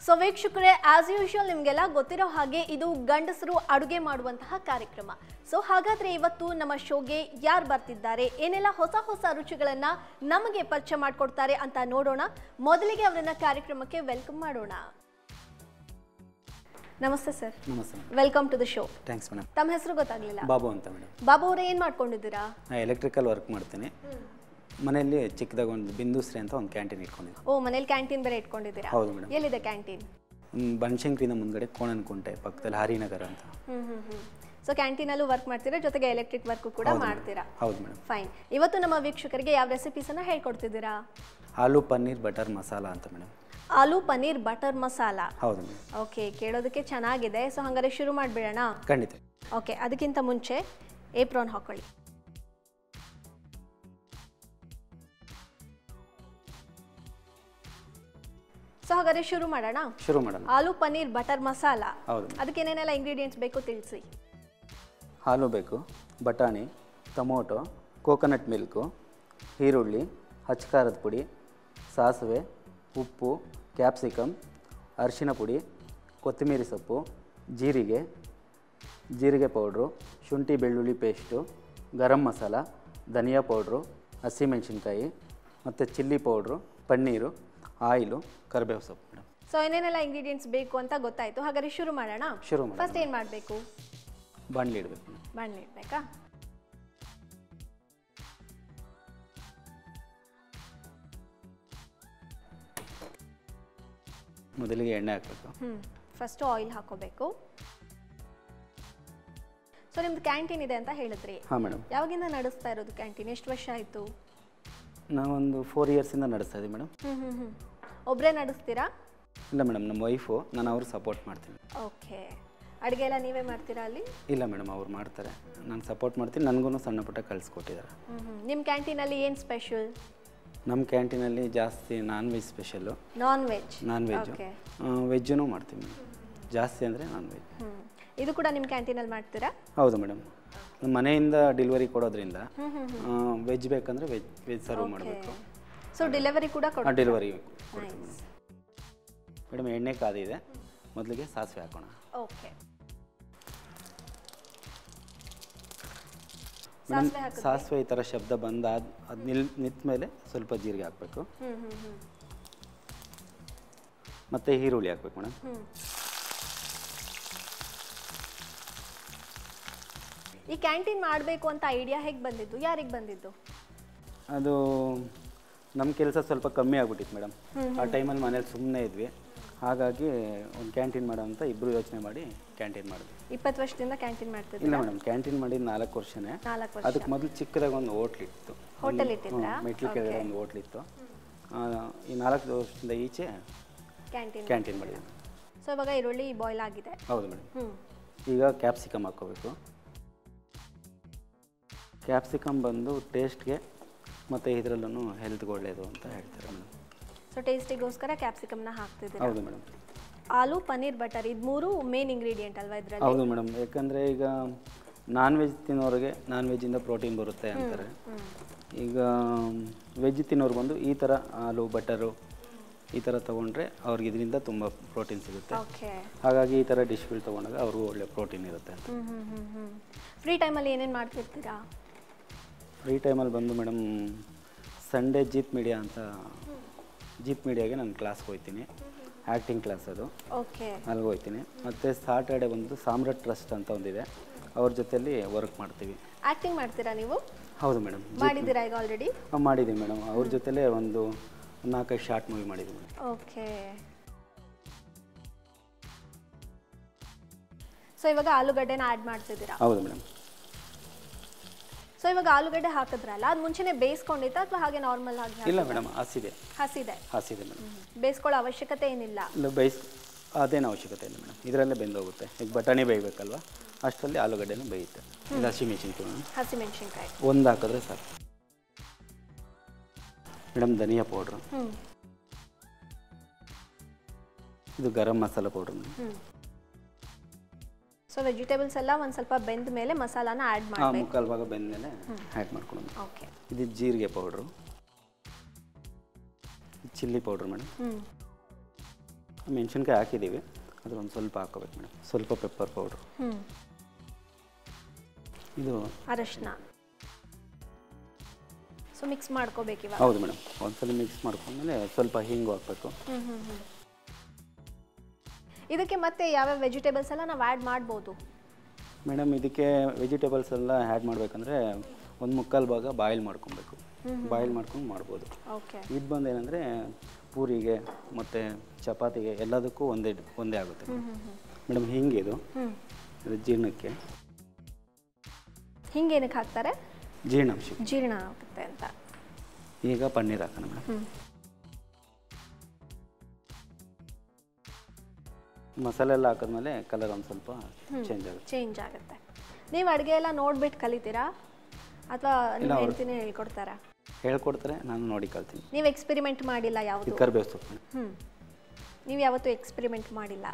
So ವೀಕ್ಷಕರೇ, as usual ನಿಮಗೆಲ್ಲ ಗೊತ್ತಿರೋ ಹಾಗೆ ಇದು ಗಂಡಸರು ಅಡುಗೆ ಮಾಡುವಂತಹ ಕಾರ್ಯಕ್ರಮ. ಸೊ ಹಾಗಾದ್ರೆ ಇವತ್ತು ನಮ್ಮ ಶೋಗೆ ಯಾರು ಬರ್ತಿದ್ದಾರೆ, ಏನೆಲ್ಲ ಹೊಸ ಹೊಸ ರುಚಿಗಳನ್ನ ನಮಗೆ ಪರಿಚಯ ಮಾಡಿಕೊಡ್ತಾರೆ ಅಂತ ನೋಡೋಣ. ಮೊದಲಿಗೆ ಅವರನ್ನ ಕಾರ್ಯಕ್ರಮಕ್ಕೆ ವೆಲ್ಕಮ್ ಮಾಡೋಣ. ನಮಸ್ತೆ ಸರ್. ನಮಸ್ತೆ. Welcome to the show. Thanks madam. ತಮ್ಮ ಹೆಸರು ಗೊತ್ತಾಗ್ಲಿಲ್ಲ? ಬಾಬು ಅಂತ ಮೇಡಮ್. ಬಾಬು ಅವರೇ, ಏನು ಮಾಡ್ಕೊಂಡಿದ್ದೀರಾ? ನಾನು ಎಲೆಕ್ಟ್ರಿಕಲ್ ವರ್ಕ್ ಮಾಡ್ತೀನಿ. ಮನೆಯಲ್ಲಿ ಚಿಕ್ಕದಾಗ ಒಂದು ಬಿಂದುಶ್ರೀ ಅಂತ ಒಂದು ಕ್ಯಾಂಟೀನ್ ಇಟ್ಕೊಂಡಿದ್ದೀನಿ. ಓ, ಮನೇಲಿ ಕ್ಯಾಂಟೀನ್ ಬೇರೆ ಇಟ್ಕೊಂಡಿದ್ದೀರಾ? ಹೌದು ಮೇಡಮ್. ಎಲ್ಲಿದೆ ಕ್ಯಾಂಟೀನ್? ಬನಶಂಕರಿಯಿಂದ ಮುಂದ್ಗಡೆ ಕೋಣನಕುಂಟೆ ಪಕ್ಕದಲ್ಲಿ ಹರಿನಗರ ಅಂತ. ಸೊ ಕ್ಯಾಂಟೀನಲ್ಲೂ ವರ್ಕ್ ಮಾಡ್ತೀರಾ, ಜೊತೆಗೆ ಎಲೆಕ್ಟ್ರಿಕ್ ವರ್ಕ್ ಕೂಡ ಮಾಡ್ತೀರಾ? ಹೌದು ಮೇಡಮ್. ಫೈನ್. ಇವತ್ತು ನಮ್ಮ ವೀಕ್ಷಕರಿಗೆ ಯಾವ ರೆಸಿಪೀಸ್ ಅನ್ನ ಹೇಳ್ಕೊಡ್ತಿದ್ದೀರಾ? ಆಲೂ ಪನ್ನೀರ್ ಬಟರ್ ಮಸಾಲ ಅಂತ ಮೇಡಮ್. ಆಲೂ ಪನ್ನೀರ್ ಬಟರ್ ಮಸಾಲ. ಹೌದು ಮೇಡಮ್. ಓಕೆ, ಕೇಳೋದಕ್ಕೆ ಚೆನ್ನಾಗಿದೆ. ಸೊ ಹಾಗಾದ್ರೆ ಶುರು ಮಾಡಿಬಿಡೋಣ? ಖಂಡಿತ. ಓಕೆ, ಅದಕ್ಕಿಂತ ಮುಂಚೆ ಏಪ್ರಾನ್ ಹಾಕೊಳ್ಳಿ. ಸೊ ಹಾಗಾದ್ರೆ ಶುರು ಮಾಡೋಣ? ಶುರು ಮಾಡೋಣ. ಆಲೂ ಪನ್ನೀರ್ ಬಟರ್ ಮಸಾಲ. ಹೌದು. ಅದಕ್ಕೆ ಏನೇನೆಲ್ಲ ಇಂಗ್ರೀಡಿಯೆಂಟ್ಸ್ ಬೇಕು ತಿಳಿಸಿ. ಹಾಲು ಬೇಕು, ಬಟಾಣಿ, ಟೊಮೊಟೊ, ಕೋಕೋನಟ್ ಮಿಲ್ಕು, ಈರುಳ್ಳಿ, ಹಚ್ಕಾರದ ಪುಡಿ, ಸಾಸಿವೆ, ಉಪ್ಪು, ಕ್ಯಾಪ್ಸಿಕಮ್, ಅರಿಶಿನ ಪುಡಿ, ಕೊತ್ತಂಬರಿ ಸೊಪ್ಪು, ಜೀರಿಗೆ ಪೌಡ್ರು, ಶುಂಠಿ ಬೆಳ್ಳುಳ್ಳಿ ಪೇಸ್ಟು, ಗರಂ ಮಸಾಲ, ಧನಿಯಾ ಪೌಡ್ರು, ಹಸಿಮೆಣಸಿನ್ಕಾಯಿ ಮತ್ತು ಚಿಲ್ಲಿ ಪೌಡ್ರು, ಪನ್ನೀರು, ಆಯಿಲು, ಕರಿಬೇವು ಸೊಪ್ಪು ಮೇಡಮ್. ಸೊ ಏನೇನೆಲ್ಲ ಇಂಗ್ರೀಡಿಯೆಂಟ್ಸ್ ಬೇಕು ಅಂತ ಗೊತ್ತಾಯ್ತು. ಹಾಗಾದ್ರೆ ಶುರು ಮಾಡೋಣ? ಶುರು ಮಾಡೋಣ. ಫಸ್ಟ್ ಏನು ಮಾಡಬೇಕು? ಬಾಣಲಿ ಇಡಬೇಕು ಮೇಡಮ್. ಬಾಣಲಿ ಇಡಬೇಕಾ? ಮೊದಲಿಗೆ ಎಣ್ಣೆ ಹಾಕಬೇಕು. ಫಸ್ಟು ಆಯಿಲ್ ಹಾಕೋಬೇಕು. ಸೊ ನಿಮ್ದು ಕ್ಯಾಂಟೀನ್ ಇದೆ ಅಂತ ಹೇಳಿದ್ರಿ. ಹಾಂ ಮೇಡಮ್. ಯಾವಾಗಿಂದ ನಡೆಸ್ತಾ ಇರೋದು ಕ್ಯಾಂಟೀನ್? ಎಷ್ಟು ವರ್ಷ ಆಯಿತು? ನಾವೊಂದು 4 ಇಯರ್ಸಿಂದ ನಡೆಸ್ತಾ ಇದ್ದೀವಿ ಮೇಡಮ್. ಒಬ್ಬರೇ ನಡೆಸ್ತೀರಾ? ಇಲ್ಲ ಮೇಡಮ್, ನಮ್ಮ ವೈಫು, ನಾನು ಅವ್ರಿಗೆ ಸಪೋರ್ಟ್ ಮಾಡ್ತೀನಿ. ಓಕೆ. ಅಡುಗೆ ಎಲ್ಲ ನೀವೇ ಮಾಡ್ತೀರಾ ಅಲ್ಲಿ? ಇಲ್ಲ ಮೇಡಮ್, ಅವ್ರು ಮಾಡ್ತಾರೆ, ನಾನು ಸಪೋರ್ಟ್ ಮಾಡ್ತೀನಿ. ನನಗೂ ಸಣ್ಣ ಪುಟ್ಟ ಕಳಿಸ್ಕೊಟ್ಟಿದ್ದಾರೆ. ನಿಮ್ಮ ಕ್ಯಾಂಟೀನಲ್ಲಿ ಏನು ಸ್ಪೆಷಲ್? ನಮ್ಮ ಕ್ಯಾಂಟೀನಲ್ಲಿ ಜಾಸ್ತಿ non veg special. Non veg? Non veg, ವೆಜ್ಜೂ ಮಾಡ್ತೀವಿ ಮೇಡಮ್. ಜಾಸ್ತಿ ಅಂದರೆ ನಾನ್ ವೆಜ್. ಇದು ಕೂಡ ನಿಮ್ಮ ಕ್ಯಾಂಟೀನಲ್ಲಿ ಮಾಡ್ತೀರಾ? ಹೌದು ಮೇಡಮ್. ನಮ್ಮ ಮನೆಯಿಂದ ಡೆಲಿವರಿ ಕೊಡೋದ್ರಿಂದ ವೆಜ್ ಬೇಕಂದರೆ ವೆಜ್ ಸರ್ವ್ ಮಾಡಬೇಕು. ಸೊ ಡೆಲಿವರಿ ಕೂಡ ಕೊಡ್ತೀರಾ? ಡೆಲಿವರಿ ಕೊಡ್ತೀವಿ ಮೇಡಮ್. ಎಣ್ಣೆ ಕಾದಿದೆ, ಮೊದಲಿಗೆ ಸಾಸಿವೆ ಹಾಕೋಣ. ಓಕೆ. ಮೇಡಮ್, ಸಾಸಿವೆ ಈ ಥರ ಶಬ್ದ ಬಂದಾದ ಅದು ನಿಂತ ಮೇಲೆ ಸ್ವಲ್ಪ ಜೀರಿಗೆ ಹಾಕಬೇಕು. ಮತ್ತು ಈರುಳ್ಳಿ ಹಾಕ್ಬೇಕು ಮೇಡಮ್. ಈ ಕ್ಯಾಂಟೀನ್ ಮಾಡಬೇಕು ಅಂತ ಐಡಿಯಾ ಹೇಗೆ ಬಂದಿದ್ದು? ಯಾರಿಗೆ ಬಂದಿದ್ದು? ಅದು ನಮ್ಮ ಕೆಲಸ ಸ್ವಲ್ಪ ಕಮ್ಮಿ ಆಗ್ಬಿಟ್ಟಿತ್ತು ಮೇಡಮ್. ಆ ಟೈಮಲ್ಲಿ ಮನೇಲಿ ಸುಮ್ಮನೆ ಇದ್ವಿ, ಹಾಗಾಗಿ ಒಂದು ಕ್ಯಾಂಟೀನ್ ಮಾಡೋ ಅಂತ ಇಬ್ಬರು ಯೋಚನೆ ಮಾಡಿ ಕ್ಯಾಂಟೀನ್ ಮಾಡಿದ್ವಿ. 20 ವರ್ಷದಿಂದ ಕ್ಯಾಂಟೀನ್ ಮಾಡ್ತಿದ್ದೆ? ಇಲ್ಲ ಮೇಡಮ್, ಕ್ಯಾಂಟೀನ್ ಮಾಡಿ 4 ವರ್ಷನೇ. 4 ವರ್ಷ. ಅದಕ್ಕೆ ಮೊದಲು ಚಿಕ್ಕದಾಗ ಒಂದು ಹೋಟ್ಲ್ ಇತ್ತು. ಹೋಟೆಲ್ ಇಟ್ಟಿದ್ರಾ? ಮೆಟ್ಲು ಕೆಳಗಡೆ ಒಂದು ಹೋಟ್ಲ್ ಇತ್ತು. ಈ 4 ವರ್ಷದಿಂದ ಈಚೆ ಕ್ಯಾಂಟೀನ್ ಮಾಡಿದ್ವಿ. ಸೊ ಇವಾಗ ಈರುಳ್ಳಿ ಬಾಯ್ಲ್ ಆಗಿದೆ? ಹೌದು ಮೇಡಮ್. ಈಗ ಕ್ಯಾಪ್ಸಿಕಮ್ ಹಾಕ್ಕೋಬೇಕು. ಕ್ಯಾಪ್ಸಿಕಮ್ ಬಂದು ಟೇಸ್ಟ್ಗೆ ಮತ್ತು ಇದರಲ್ಲೂ ಹೆಲ್ತ್ಗೆ ಒಳ್ಳೆಯದು ಅಂತ ಹೇಳ್ತಾರೆ ಮೇಡಮ್. ಸೊ ಟೇಸ್ಟಿಗೋಸ್ಕರ ಕ್ಯಾಪ್ಸಿಕಮ್ನ ಹಾಕ್ತಿದ್ದೀರಾ? ಹೌದು ಮೇಡಮ್. ಆಲೂ ಪನ್ನೀರ್ ಬಟರ್, ಇದು 3 ಮೇನ್ ಇಂಗ್ರೀಡಿಯೆಂಟ್ ಅಲ್ವಾ ಇದರಲ್ಲಿ? ಹೌದು ಮೇಡಮ್. ಯಾಕಂದರೆ ಈಗ ನಾನ್ ವೆಜ್ ತಿನ್ನೋರಿಗೆ ನಾನ್ ವೆಜ್ಜಿಂದ ಪ್ರೋಟೀನ್ ಬರುತ್ತೆ ಅಂತಾರೆ. ಈಗ ವೆಜ್ ತಿನ್ನೋರು ಬಂದು ಈ ಥರ ಆಲೂ ಬಟರು ಈ ಥರ ತೊಗೊಂಡ್ರೆ ಅವ್ರಿಗೆ ಇದರಿಂದ ತುಂಬ ಪ್ರೋಟೀನ್ ಸಿಗುತ್ತೆ. ಹಾಗಾಗಿ ಈ ಥರ ಡಿಶ್ಗಳು ತೊಗೊಂಡಾಗ ಅವ್ರಿಗೂ ಒಳ್ಳೆ ಪ್ರೋಟೀನ್ ಇರುತ್ತೆ ಅಂತ. ಫ್ರೀ ಟೈಮಲ್ಲಿ ಏನೇನು ಮಾಡ್ತಿರ್ತೀರಾ? ಫ್ರೀ ಟೈಮಲ್ಲಿ ಬಂದು ಮೇಡಮ್, ಸಂಡೇ ಜೀತ್ ಮೀಡಿಯಾಗೆ ನಾನು ಕ್ಲಾಸ್ಗೆ ಹೋಗ್ತೀನಿ. ಆ್ಯಕ್ಟಿಂಗ್ ಕ್ಲಾಸ್ ಅದು. ಅಲ್ಲಿಗೆ ಹೋಗ್ತೀನಿ. ಮತ್ತು ಸಾಟರ್ಡೆ ಬಂದು ಸಾಮ್ರಾಟ್ ಟ್ರಸ್ಟ್ ಅಂತ ಒಂದಿದೆ, ಅವ್ರ ಜೊತೆಯಲ್ಲಿ ವರ್ಕ್ ಮಾಡ್ತೀವಿ. ಆ್ಯಕ್ಟಿಂಗ್ ಮಾಡ್ತೀರಾ ನೀವು? ಹೌದು ಮೇಡಮ್. ಮಾಡಿದ್ದೀರಾ ಈಗ ಆಲ್ರೆಡಿ? ಮಾಡಿದ್ದೀವಿ ಮೇಡಮ್. ಅವ್ರ ಜೊತೆಲೇ ಒಂದು 4-5 ಶಾರ್ಟ್ ಮೂವಿ ಮಾಡಿದ್ದೀವಿ ಮೇಡಮ್. ಓಕೆ. ಸೊ ಇವಾಗ ಆಲೂಗಡ್ಡೆನ ಆ್ಯಡ್ ಮಾಡ್ತಿದ್ದೀರಾ? ಹೌದು ಮೇಡಮ್. ಸೊ ಇವಾಗ ಆಲೂಗಡ್ಡೆ ಹಾಕಿದ್ರಲ್ಲ, ಅದು ಮುಂಚೆನೇ ಬೇಯಿಸ್ಕೊಂಡಿತ್ತಾ ಅಥವಾ ಹಾಗೆ ನಾರ್ಮಲ್ ಆಗಿ? ಇಲ್ಲ ಮೇಡಮ್, ಹಸಿದೆ ಮೇಡಮ್. ಬೇಯಿಸ್ಕೊಳ್ಳೋ ಅವಶ್ಯಕತೆ ಏನಿಲ್ಲ? ಇಲ್ಲ, ಅದೇನು ಅವಶ್ಯಕತೆ ಇಲ್ಲ ಮೇಡಮ್. ಇದರಲ್ಲೇ ಬೆಂದೋಗುತ್ತೆ. ಈಗ ಬಟಾಣಿ ಬೇಯಬೇಕಲ್ವ, ಅಷ್ಟರಲ್ಲಿ ಆಲೂಗಡ್ಡೆನೂ ಬೇಯುತ್ತೆ. ಇದು ಹಸಿಮೆಣಸಿನ್ಕಾಯಿ ಒಂದು ಹಾಕಿದ್ರೆ ಸಾಕು ಮೇಡಮ್. ಧನಿಯಾ ಪೌಡ್ರು, ಇದು garam masala powder. So vegetables ಎಲ್ಲ ಒಂದು ಸ್ವಲ್ಪ ಬೆಂದ ಮೇಲೆ ಮಸಾಲಾನ ಆ್ಯಡ್ ಮಾಡಬೇಕು. ಮುಕ್ಕಾಲು ಭಾಗ ಬೆಂದ ಮೇಲೆ ಆ್ಯಡ್ ಮಾಡ್ಕೊಂಡು. ಓಕೆ. ಇದು ಜೀರಿಗೆ ಪೌಡ್ರು, ಚಿಲ್ಲಿ ಪೌಡ್ರ್ ಮೇಡಮ್. ಹ್ಞೂ ಮೆಣಸಿನ್ಕಾಯಿ ಹಾಕಿದ್ದೀವಿ, ಅದ್ರ ಒಂದು ಸ್ವಲ್ಪ ಹಾಕೋಬೇಕು ಮೇಡಮ್. ಸ್ವಲ್ಪ ಪೆಪ್ಪರ್ ಪೌಡ್ರು. ಹ್ಞೂ ಇದು ಅರಶಿನ. ಸೊ ಮಿಕ್ಸ್ ಮಾಡ್ಕೋಬೇಕು ಇವಾಗ. ಹೌದು ಮೇಡಮ್. ಒಂದ್ಸಲ ಮಿಕ್ಸ್ ಮಾಡ್ಕೊಂಡ್ಮೇಲೆ ಸ್ವಲ್ಪ ಹಿಂಗು ಹಾಕಬೇಕು. ಇದಕ್ಕೆ ಮತ್ತೆ ಯಾವ್ಯಾವ ವೆಜಿಟೇಬಲ್ಸ್ ಎಲ್ಲ ನಾವು ಆ್ಯಡ್ ಮಾಡ್ಬೋದು ಮೇಡಮ್? ಇದಕ್ಕೆ ವೆಜಿಟೇಬಲ್ಸ್ ಎಲ್ಲ ಆ್ಯಡ್ ಮಾಡಬೇಕಂದ್ರೆ ಒಂದು ಮುಕ್ಕಾಲು ಭಾಗ ಬಾಯ್ಲ್ ಮಾಡ್ಕೊಬೇಕು. ಬಾಯ್ಲ್ ಮಾಡ್ಕೊಂಡು ಮಾಡ್ಬೋದು. ಓಕೆ. ಇದು ಬಂದು ಏನಂದರೆ ಪೂರಿಗೆ ಮತ್ತು ಚಪಾತಿಗೆ ಎಲ್ಲದಕ್ಕೂ ಒಂದೇ ಆಗುತ್ತೆ ಮೇಡಮ್. ಹಿಂಗಿದು ಜೀರ್ಣಕ್ಕೆ. ಹಿಂಗೇನಕ್ಕೆ ಹಾಕ್ತಾರೆ? ಜೀರ್ಣಾಂಶ. ಜೀರ್ಣ ಆಗುತ್ತೆ ಅಂತ. ಈಗ ಪನ್ನೀರ್ ಹಾಕೋಣ ಮೇಡಮ್. ಮಸಾಲೆ ಎಲ್ಲ ಹಾಕಿದ್ಮೇಲೆ ಕಲರ್ ಒಂದು ಸ್ವಲ್ಪ ಚೇಂಜ್ ಆಗುತ್ತೆ. ನೀವು ಅಡುಗೆ ಎಲ್ಲ ನೋಡ್ಬಿಟ್ಟು ಕಲಿತೀರಾ ಅಥವಾ ನಿಮ್ಮ ಹೆಂಡತಿನೇ ಹೇಳ್ಕೊಡ್ತಾರಾ? ಹೇಳ್ಕೊಡ್ತಾರೆ, ನಾನು ನೋಡಿ ಕಲ್ತೀನಿ. ನೀವು ಎಕ್ಸ್ಪೆರಿಮೆಂಟ್ ಮಾಡಿಲ್ಲ ಯಾವುದು? ಕರಿಬೇವು ಸೊಪ್ಪು. ನೀವು ಯಾವತ್ತೂ ಎಕ್ಸ್ಪೆರಿಮೆಂಟ್ ಮಾಡಿಲ್ಲ?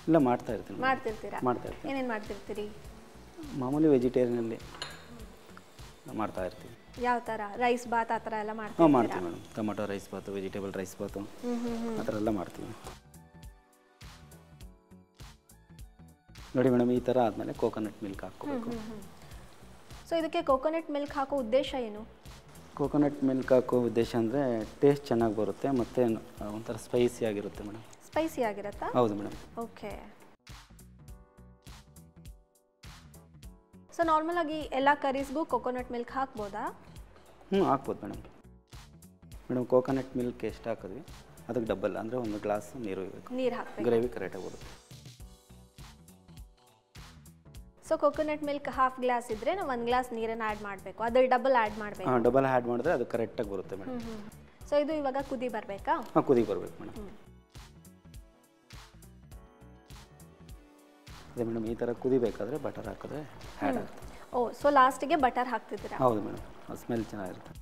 ಇಲ್ಲ, ಮಾಡ್ತಿರ್ತೀನಿ. ಮಾಡ್ತಿರ್ತೀರಾ? ಮಾಡ್ತಾಯಿರ್ತೀನಿ. ಏನೇನು ಮಾಡ್ತಿರ್ತೀರಿ? ಮಾಮೂಲಿ ವೆಜಿಟೇರಿಯನಲ್ಲಿ ಮಾಡ್ತಾ ಇರ್ತೀವಿ. ಯಾವ ಥರ? ರೈಸ್ ಬಾತ್ ಆ ಥರ ಎಲ್ಲ ಮಾಡ್ತೀವಿ? ಹಾಂ, ಮಾಡ್ತೀವಿ ಮೇಡಮ್. ಟೊಮೆಟೊ ರೈಸ್ ಬಾತು, ವೆಜಿಟೇಬಲ್ ರೈಸ್ ಬಾತು ಆ ಥರ ಎಲ್ಲ ಮಾಡ್ತೀವಿ. ನೋಡಿ ಮೇಡಮ್, ಈ ಥರ ಆದಮೇಲೆ ಕೋಕೋನಟ್ ಮಿಲ್ಕ್ ಹಾಕ್ಕೋಬೇಕು. ಸೊ ಇದಕ್ಕೆ ಕೋಕೋನಟ್ ಮಿಲ್ಕ್ ಹಾಕೋ ಉದ್ದೇಶ ಏನು? ಕೋಕೋನಟ್ ಮಿಲ್ಕ್ ಹಾಕೋ ಉದ್ದೇಶ ಅಂದರೆ ಟೇಸ್ಟ್ ಚೆನ್ನಾಗಿ ಬರುತ್ತೆ ಮತ್ತು ಒಂಥರ ಸ್ಪೈಸಿ ಆಗಿರುತ್ತೆ ಮೇಡಮ್. ಸ್ಪೈಸಿ ಆಗಿರುತ್ತಾ? ಹೌದು ಮೇಡಮ್. ಓಕೆ. ಸೊ ನಾರ್ಮಲ್ ಆಗಿ ಎಲ್ಲ ಕರೀಸ್ಗೂ ಕೋಕೋನಟ್ ಮಿಲ್ಕ್ ಹಾಕ್ಬೋದಾ? ಹಾಕ್ಬೋದು ಮೇಡಮ್. ಮೇಡಮ್, ಕೋಕೋನಟ್ ಮಿಲ್ಕ್ ಎಷ್ಟು ಹಾಕಿದ್ವಿ ಅದಕ್ಕೆ ಡಬಲ್ ಅಂದರೆ 1 ಗ್ಲಾಸ್ ನೀರು ಇರಬೇಕು. ನೀರು ಹಾಕಬೇಕು. ಗ್ರೇವಿ ಕರೆಕ್ಟಾಗಿ ಬರುತ್ತೆ. So coconut milk half glass ಇದ್ದರೆ ನಾವು 1 ಗ್ಲಾಸ್ ನೀರನ್ನು ಆ್ಯಡ್ ಮಾಡಬೇಕು. ಅದ್ರ ಡಬಲ್ ಆ್ಯಡ್ ಮಾಡಬೇಕು. ಹಾಂ, ಡಬಲ್ ಆ್ಯಡ್ ಮಾಡಿದ್ರೆ ಅದು ಕರೆಕ್ಟಾಗಿ ಬರುತ್ತೆ ಮೇಡಮ್. ಸೊ ಇದು ಇವಾಗ ಕುದಿ ಬರಬೇಕಾ? ಹಾಂ, ಕುದಿ ಬರಬೇಕು ಮೇಡಮ್. ಅದೇ ಮೇಡಮ್, ಈ ಥರ ಕುದಿಬೇಕಾದ್ರೆ ಬಟರ್ ಹಾಕಿದ್ರೆ ಆ್ಯಡ್ ಆಗುತ್ತೆ. ಓ, ಸೊ ಲಾಸ್ಟಿಗೆ ಬಟರ್ ಹಾಕ್ತಿದ್ದೀರಾ? ಹೌದು ಮೇಡಮ್, ಅದು ಸ್ಮೆಲ್ ಚೆನ್ನಾಗಿರುತ್ತೆ.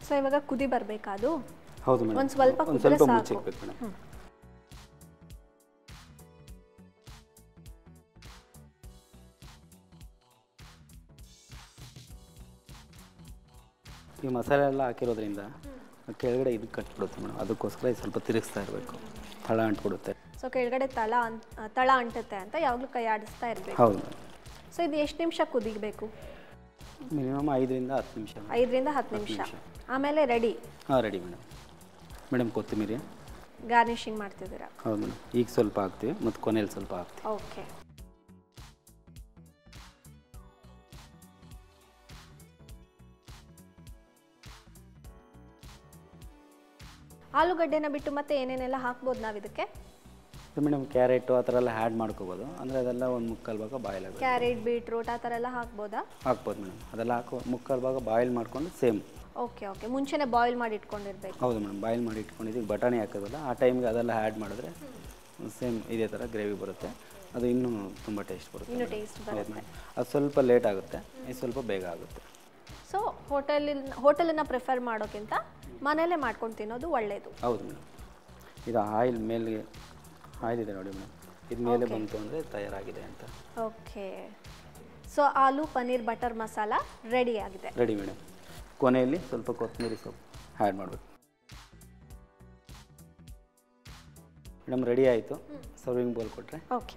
ಸೊ ಇವಾಗ ಕುದಿ ಬರಬೇಕಾ ಅದು? ಹೌದು ಮೇಡಮ್. ಒಂದು ಸ್ವಲ್ಪ ಕುದಿದ್ರೆ ಸಾಕು. ಮುಚ್ಚಿಕ್ಬೇಕು ಮೇಡಮ್. ಈ ಮಸಾಲೆ ಎಲ್ಲ ಹಾಕಿರೋದ್ರಿಂದ ಕೆಳಗಡೆ ಇದು ಕಟ್ಬಿಡುತ್ತೆ ಮೇಡಮ್. ಅದಕ್ಕೋಸ್ಕರ ಸ್ವಲ್ಪ ತಿರುಗಿಸ್ತಾ ಇರಬೇಕು, ತಳ ಅಂಟ್ಬಿಡುತ್ತೆ. ಸೊ ಕೆಳಗಡೆ ತಳ ಅಂಟುತ್ತೆ ಅಂತ ಯಾವಾಗಲೂ ಕೈ ಆಡಿಸ್ತಾ ಇರಬೇಕು. ಹೌದು ಮೇಡಮ್. ಸೊ ಇದು ಎಷ್ಟು ನಿಮಿಷ ಕುದಿಬೇಕು? ಮಿನಿಮಮ್ 5ರಿಂದ 10 ನಿಮಿಷ. 5ರಿಂದ 10 ನಿಮಿಷ ಆಮೇಲೆ ರೆಡಿ? ಹಾಂ, ರೆಡಿ ಮೇಡಮ್. ಮೇಡಮ್, ಕೊತ್ತಂಬರಿ ಗಾರ್ನಿಷಿಂಗ್ ಮಾಡ್ತಿದ್ದೀರಾ? ಹೌದು ಮೇಡಮ್. ಈಗ ಸ್ವಲ್ಪ ಹಾಕ್ತೀವಿ ಮತ್ತು ಕೊನೆಯಲ್ಲಿ ಸ್ವಲ್ಪ ಹಾಕ್ತೀವಿ. ಓಕೆ. ಆಲೂಗಡ್ಡೆನ ಬಿಟ್ಟು ಮತ್ತೆ ಏನೇನೆಲ್ಲ ಹಾಕ್ಬೋದು ನಾವು ಇದಕ್ಕೆ? ಮೇಡಮ್, ಕ್ಯಾರೆಟು ಆ ಥರ ಎಲ್ಲ ಆ್ಯಡ್ ಮಾಡ್ಕೋಬೋದು. ಅಂದರೆ ಅದೆಲ್ಲ ಒಂದು ಮುಕ್ಕಾಲು ಭಾಗ ಬಾಯ್ಲ್ ಆಗುತ್ತೆ. ಕ್ಯಾರೆಟ್, ಬೀಟ್ರೂಟ್ ಆ ಥರ ಎಲ್ಲ ಹಾಕ್ಬೋದಾ? ಹಾಕ್ಬೋದು ಮೇಡಮ್. ಅದೆಲ್ಲ ಮುಕ್ಕಾಲು ಭಾಗ ಬಾಯ್ಲ್ ಮಾಡ್ಕೊಂಡು ಸೇಮ್. Okay okay. ಮುಂಚೆನೇ ಬಾಯ್ಲ್ ಮಾಡಿ ಇಟ್ಕೊಂಡಿರ್ಬೇಕು? ಹೌದು ಮೇಡಮ್, ಬಾಯ್ಲ್ ಮಾಡಿ ಇಟ್ಕೊಂಡಿದ್ದೀವಿ. ಬಟಾಣಿ ಹಾಕೋದಲ್ಲ, ಆ ಟೈಮ್ಗೆ ಅದೆಲ್ಲ ಆ್ಯಡ್ ಮಾಡಿದ್ರೆ ಸೇಮ್ ಇದೇ ಥರ ಗ್ರೇವಿ ಬರುತ್ತೆ. ಅದು ಇನ್ನೂ ತುಂಬ ಟೇಸ್ಟ್ ಬರುತ್ತೆ. ಇನ್ನೂ ಟೇಸ್ಟ್ ಬರುತ್ತೆ. ಅದು ಸ್ವಲ್ಪ ಲೇಟ್ ಆಗುತ್ತೆ, ಇದು ಸ್ವಲ್ಪ ಬೇಗ ಆಗುತ್ತೆ. ಸೊ ಹೋಟೆಲನ್ನು ಪ್ರಿಫರ್ ಮಾಡೋಕ್ಕಿಂತ ಮನೆಯಲ್ಲೇ ಮಾಡ್ಕೊಂಡು ತಿನ್ನೋದು ಒಳ್ಳೆಯದು. ಹೌದು ಮೇಡಮ್. ಇದು ಆಯಿಲ್ ಇದೆ ನೋಡಿ ಮೇಡಮ್, ಇದು ಮೇಲೆ ಬಂತು ಅಂದರೆ ತಯಾರಾಗಿದೆ ಅಂತ. ಓಕೆ. ಸೊ ಆಲೂ ಪನ್ನೀರ್ ಬಟರ್ ಮಸಾಲ ರೆಡಿ ಆಗಿದೆ. Ready madam. ಕೊನೆಯಲ್ಲಿ ಸ್ವಲ್ಪ ಕೊತ್ತಂಬರಿ ಸೊಪ್ಪು ಆ್ಯಡ್ ಮಾಡಬೇಕು ಮೇಡಮ್. ರೆಡಿ ಆಯಿತು. ಸರ್ವಿಂಗ್ ಬೌಲ್ ಕೊಟ್ಟರೆ ಓಕೆ.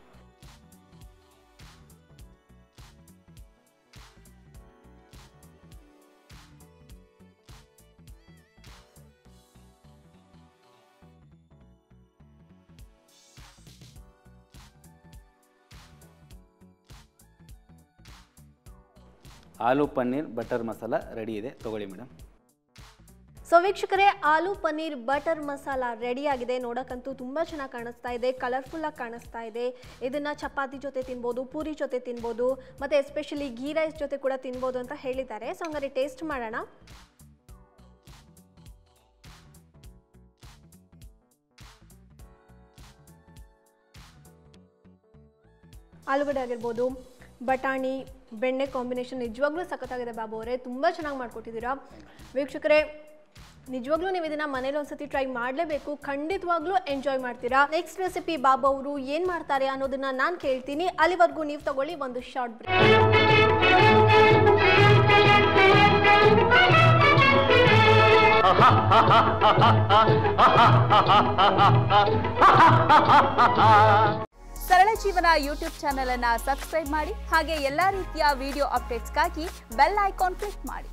ಆಲೂ ಪನ್ನೀರ್ ಬಟರ್ ಮಸಾಲ ರೆಡಿ ಇದೆ, ತೊಗೊಳ್ಳಿ ಮೇಡಮ್. ಸೊ ವೀಕ್ಷಕರೇ, ಆಲೂ ಪನ್ನೀರ್ ಬಟರ್ ಮಸಾಲ ರೆಡಿ ಆಗಿದೆ. ನೋಡೋಕ್ಕಂತೂ ತುಂಬ ಚೆನ್ನಾಗಿ ಕಾಣಿಸ್ತಾ ಇದೆ, ಕಲರ್ಫುಲ್ಲಾಗಿ ಕಾಣಿಸ್ತಾ ಇದೆ. ಇದನ್ನು ಚಪಾತಿ ಜೊತೆ ತಿನ್ಬೋದು, ಪೂರಿ ಜೊತೆ ತಿನ್ಬೋದು, ಮತ್ತು ಎಸ್ಪೆಷಲಿ ಗೀ ರೈಸ್ ಜೊತೆ ಕೂಡ ತಿನ್ಬೋದು ಅಂತ ಹೇಳಿದ್ದಾರೆ. ಸೊ ಹಂಗಾರೆ ಟೇಸ್ಟ್ ಮಾಡೋಣ. ಆಲೂಗಡ್ಡೆ ಆಗಿರ್ಬೋದು, ಬಟಾಣಿ, ಬೆಣ್ಣೆ ಕಾಂಬಿನೇಷನ್ ನಿಜವಾಗ್ಲೂ ಸಖತ್ತಾಗಿದೆ ಬಾಬು ಅವರೇ. ತುಂಬ ಚೆನ್ನಾಗಿ ಮಾಡಿಕೊಟ್ಟಿದ್ದೀರಾ ವೀಕ್ಷಕರೇ. ನಿಜವಾಗ್ಲೂ ನೀವು ಇದನ್ನು ಮನೇಲಿ ಒಂದ್ಸತಿ ಟ್ರೈ ಮಾಡಲೇಬೇಕು, ಖಂಡಿತವಾಗ್ಲೂ ಎಂಜಾಯ್ ಮಾಡ್ತೀರಾ. ನೆಕ್ಸ್ಟ್ ರೆಸಿಪಿ ಬಾಬು ಅವರು ಏನು ಮಾಡ್ತಾರೆ ಅನ್ನೋದನ್ನ ನಾನು ಕೇಳ್ತೀನಿ. ಅಲ್ಲಿವರೆಗೂ ನೀವು ತಗೊಳ್ಳಿ ಒಂದು ಶಾರ್ಟ್ ಬ್ರೇಕ್. ಸರಳ ಜೀವನ ಯೂಟ್ಯೂಬ್ ಚಾನೆಲ್ ಅನ್ನು ಸಬ್ಸ್ಕ್ರೈಬ್ ಮಾಡಿ ಹಾಗೆ ಎಲ್ಲಾ ರೀತಿಯ ವಿಡಿಯೋ ಅಪ್ಡೇಟ್ಸ್ಗಾಗಿ ಬೆಲ್ ಐಕಾನ್ ಕ್ಲಿಕ್ ಮಾಡಿ.